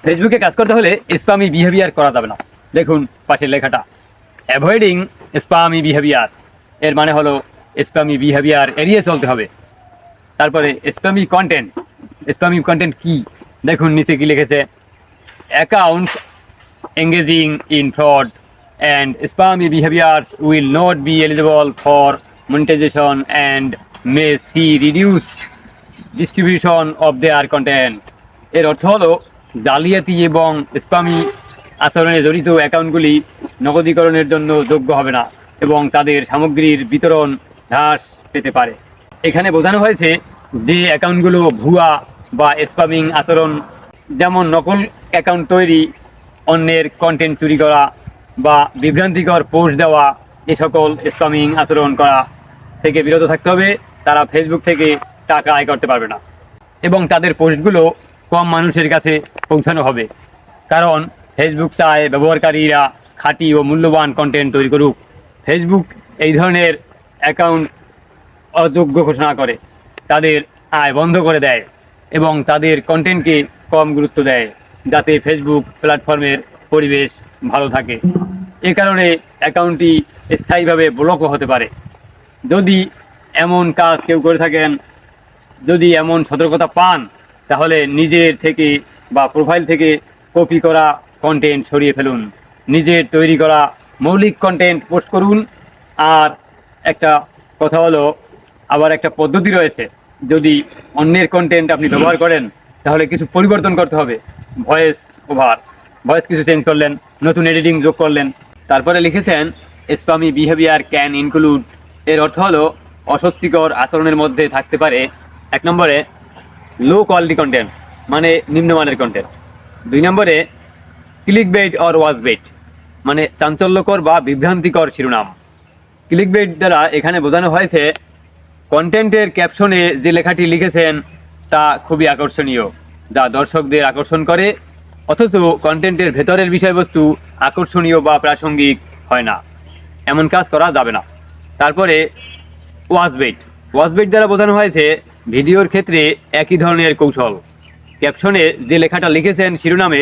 ফেসবুকে কাজ করতে হলে স্প্যামি বিহেভিয়ার করা যাবে না। দেখুন পাশের লেখাটা, অ্যাভয়েডিং স্প্যামি বিহেভিয়ার, এর মানে হলো স্প্যামি বিহেভিয়ার এড়িয়ে চলতে হবে। তারপরে স্প্যামি কন্টেন্ট কি, দেখুন নিচে কি লিখেছে, accounts engaging in fraud and spammy behaviours will not be eligible for monetization and may see reduced distribution of their content. এর অর্থ হলো জালিয়াতি এবং স্প্যামি আচরণে জড়িত অ্যাকাউন্টগুলি নগদীকরণের জন্য যোগ্য হবে না এবং তাদের সামগ্রীর বিতরণ হ্রাস পেতে পারে। এখানে বোঝানো হয়েছে যে অ্যাকাউন্টগুলো ভুয়া বা স্প্যামিং আচরণ, যেমন নকল অ্যাকাউন্ট তৈরি, অন্যের কন্টেন্ট চুরি করা বা বিভ্রান্তিকর পোস্ট দেওয়া, এ সকল স্প্যামিং আচরণ করা থেকে বিরত থাকতে হবে। তারা ফেসবুক থেকে টাকা আয় করতে পারবে না এবং তাদের পোস্টগুলো কম মানুষের কাছে পৌঁছানো হবে, কারণ ফেসবুক চায় ব্যবহারকারীরা খাঁটি ও মূল্যবান কন্টেন্ট তৈরি করুক। ফেসবুক এই ধরনের অ্যাকাউন্ট অযোগ্য ঘোষণা করে, তাদের আয় বন্ধ করে দেয় এবং তাদের কন্টেন্টকে কম গুরুত্ব দেয়, যাতে ফেসবুক প্ল্যাটফর্মের পরিবেশ ভালো থাকে। এ কারণে অ্যাকাউন্টটি স্থায়ীভাবে ব্লকও হতে পারে। যদি এমন কাজ কেউ করে থাকেন, যদি এমন সতর্কতা পান, তাহলে নিজের থেকে বা প্রোফাইল থেকে কপি করা কন্টেন্ট সরিয়ে ফেলুন, নিজের তৈরি করা মৌলিক কন্টেন্ট পোস্ট করুন। আর একটা কথা হলো, আবার একটা পদ্ধতি রয়েছে, যদি অন্যের কন্টেন্ট আপনি ব্যবহার করেন তাহলে কিছু পরিবর্তন করতে হবে। ভয়েস কিছু চেঞ্জ করলেন, নতুন এডিটিং যোগ করলেন। তারপরে লিখেছেন স্প্যামি বিহেভিয়ার ক্যান ইনক্লুড, এর অর্থ হলো অস্বস্তিকর আচরণের মধ্যে থাকতে পারে 1 নম্বরে লো কোয়ালিটি কন্টেন্ট, মানে নিম্নমানের কন্টেন্ট। 2 নম্বরে ক্লিকবেট অর ওয়াচবেট, মানে চাঞ্চল্যকর বা বিভ্রান্তিকর শিরোনাম। ক্লিকবেট দ্বারা এখানে বোঝানো হয়েছে কন্টেন্টের ক্যাপশনে যে লেখাটি লিখেছেন তা খুবই আকর্ষণীয়, যা দর্শকদের আকর্ষণ করে, অথচ কন্টেন্টের ভেতরের বিষয়বস্তু আকর্ষণীয় বা প্রাসঙ্গিক হয় না। এমন কাজ করা যাবে না। তারপরে ওয়াচবেট দ্বারা বোঝানো হয়েছে ভিডিওর ক্ষেত্রে একই ধরনের কৌশল। ক্যাপশনে যে লেখাটা লিখেছেন শিরোনামে,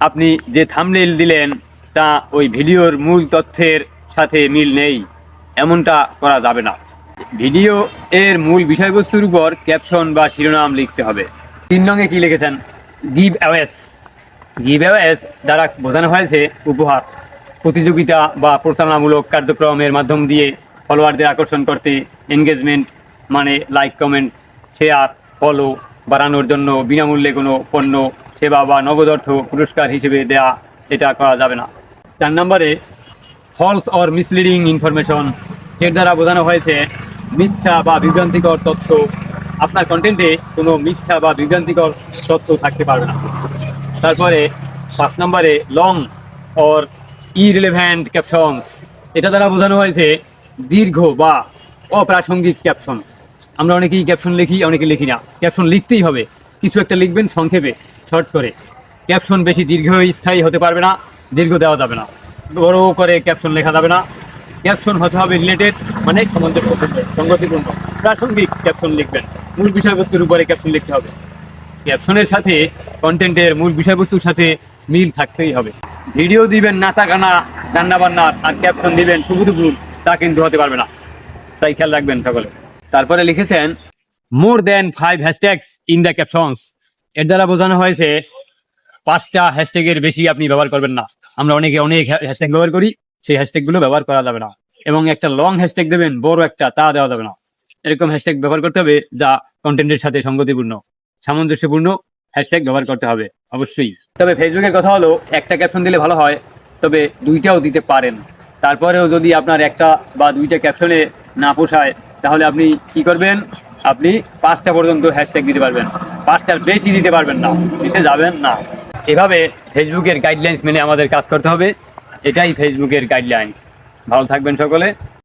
আপনি যে থাম্বনেইল দিলেন তা ওই ভিডিওর মূল তথ্যের সাথে মিল নেই, এমনটা করা যাবে না। ভিডিও এর মূল বিষয়বস্তুর উপর ক্যাপশন বা শিরোনাম লিখতে হবে। 3 নঙে কি লিখেছেন, গিভ অ্যাওয়েস দ্বারা বোঝানো হয়েছে উপহার, প্রতিযোগিতা বা প্রচারণামূলক কার্যক্রমের মাধ্যম দিয়ে ফলোয়ারদের আকর্ষণ করতে, এনগেজমেন্ট মানে লাইক, কমেন্ট, শেয়ার, ফলো বাড়ানোর জন্য বিনামূল্যে কোনো পণ্য, সেবা বা নগদ অর্থ পুরস্কার হিসেবে দেয়া, এটা করা যাবে না। 4 নম্বরে ফলস অর মিসলিডিং ইনফরমেশন, এর দ্বারা বোঝানো হয়েছে মিথ্যা বা বিভ্রান্তিকর তথ্য। আপনার কন্টেন্টে কোনো মিথ্যা বা বিভ্রান্তিকর তথ্য থাকতে পারবে না। তারপরে 5 নম্বরে লং অর ইরিলেভেন্ট ক্যাপশনস, এটা দ্বারা বোঝানো হয়েছে দীর্ঘ বা অপ্রাসঙ্গিক ক্যাপশন। আমরা অনেকেই ক্যাপশন লিখি, অনেকে লিখি না। ক্যাপশন লিখতেই হবে, কিছু একটা লিখবেন সংক্ষেপে, শর্ট করে। ক্যাপশন বেশি দীর্ঘস্থায়ী হতে পারবে না, দীর্ঘ দেওয়া যাবে না, বড় করে ক্যাপশন লেখা যাবে না। ক্যাপশন হতে হবে রিলেটেড, মানে সামঞ্জস্যপূর্ণ, সঙ্গতিপূর্ণ, প্রাসঙ্গিক ক্যাপশন লিখবেন। মূল বিষয়বস্তুর উপরে ক্যাপশন লিখতে হবে। ক্যাপশনের সাথে কন্টেন্টের মূল বিষয়বস্তুর সাথে মিল থাকতেই হবে। ভিডিও দিবেন নাচা গানা, রান্না বান্নার, আর ক্যাপশন দিবেন সুবুদুবুল, তা কিন্তু হতে পারবে না, তাই খেয়াল রাখবেন সকলে। তারপরে লিখেছেন more than 5 hashtags in the captions, এর দ্বারা বোঝানো হয়েছে 5টা হ্যাশট্যাগের বেশি আপনি ব্যবহার করবেন না। আমরা অনেক হ্যাশট্যাগ ব্যবহার করি, সেই হ্যাশট্যাগুলো ব্যবহার করা যাবে না। এবং একটা লং হ্যাশট্যাগ দেবেন, বড় একটা, তা দেওয়া যাবে না। এরকম হ্যাশট্যাগ ব্যবহার করতে হবে যা কন্টেন্টের সাথে সঙ্গতিপূর্ণ, সামঞ্জস্যপূর্ণ হ্যাশট্যাগ ব্যবহার করতে হবে অবশ্যই। তবে ফেসবুকের কথা হলো, একটা ক্যাপশন দিলে ভালো হয়, তবে 2টাও দিতে পারেন। তারপরেও যদি আপনার 1টা বা 2টা ক্যাপশনে না পোষায়, তাহলে আপনি কি করবেন, আপনি 5টা পর্যন্ত হ্যাশট্যাগ দিতে পারবেন, 5টার বেশি দিতে পারবেন না, দিতে যাবেন না। এভাবে ফেসবুকের গাইডলাইন্স মেনে আমাদের কাজ করতে হবে, এটাই ফেসবুকের গাইডলাইন্স। ভালো থাকবেন সকলে।